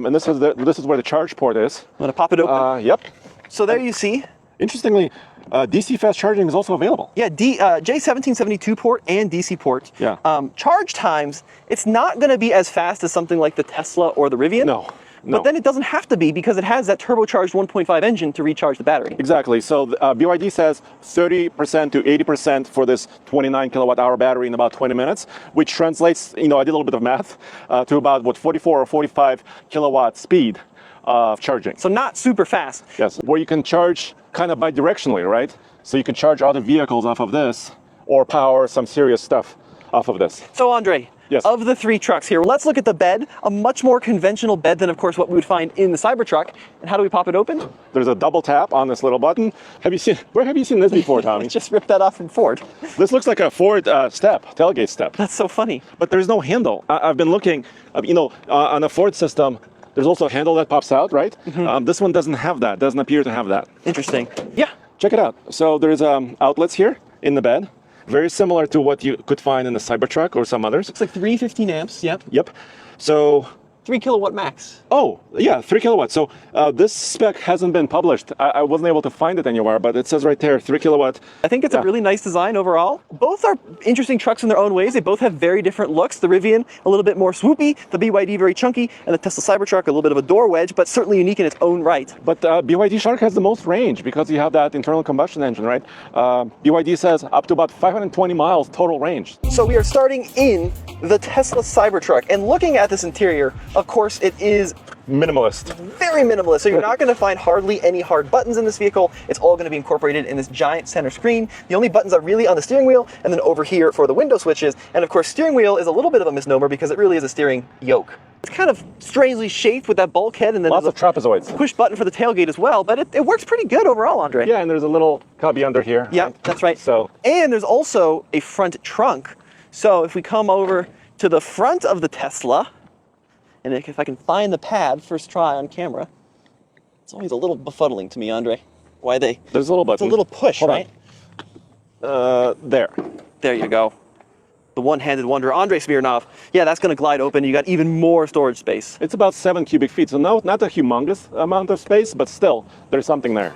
And this is where the charge port is. I'm gonna pop it open. Yep. So there you see. Interestingly, DC fast charging is also available. Yeah, J1772 port and DC port. Yeah. Charge times, it's not going to be as fast as something like the Tesla or the Rivian. No. But then it doesn't have to be because it has that turbocharged 1.5 engine to recharge the battery. Exactly. So BYD says 30% to 80% for this 29 kilowatt hour battery in about 20 minutes, which translates, I did a little bit of math, to about 44 or 45 kilowatt speed of charging. So not super fast. Yes, where you can charge kind of bidirectionally, right? So you can charge other vehicles off of this or power some serious stuff off of this. So Andre, yes. Of the three trucks here, let's look at the bed, a much more conventional bed than of course what we would find in the Cybertruck. And how do we pop it open? There's a double tap on this little button. Where have you seen this before, Tommy? Just ripped that off from Ford. This looks like a Ford tailgate step. That's so funny. But there's no handle. I've been looking, on a Ford system, there's also a handle that pops out, right? Mm-hmm. This one doesn't have that, doesn't appear to have that. Interesting. Yeah. Check it out. So there's outlets here in the bed, very similar to what you could find in the Cybertruck or some others. Looks like 315 amps, yep. Yep. So 3 kilowatt max. Oh, yeah, 3 kilowatts. So this spec hasn't been published. I wasn't able to find it anywhere, but it says right there, 3 kilowatt. I think it's a really nice design overall. Both are interesting trucks in their own ways. They both have very different looks. The Rivian, a little bit more swoopy, the BYD very chunky, and the Tesla Cybertruck, a little bit of a door wedge, but certainly unique in its own right. But BYD Shark has the most range because you have that internal combustion engine, right? BYD says up to about 520 miles total range. So we are starting in the Tesla Cybertruck, and looking at this interior, of course, it is minimalist. Very minimalist. So you're not going to find hardly any hard buttons in this vehicle. It's all going to be incorporated in this giant center screen. The only buttons are really on the steering wheel and then over here for the window switches. And of course, steering wheel is a little bit of a misnomer because it really is a steering yoke. It's kind of strangely shaped with that bulkhead, and then lots of trapezoids. Push button for the tailgate as well, but it works pretty good overall, Andre. Yeah, and there's a little cubby under here. Yeah, that's right. So, and there's also a front trunk. So if we come over to the front of the Tesla, and if I can find the pad first try on camera, it's always a little befuddling to me, Andre. Why they? There's a little button. It's a little push, Hold right? There. There you go. The one-handed wonder, Andrei Smirnov. Yeah, that's going to glide open. You got even more storage space. It's about 7 cubic feet, so not a humongous amount of space, but still, there's something there.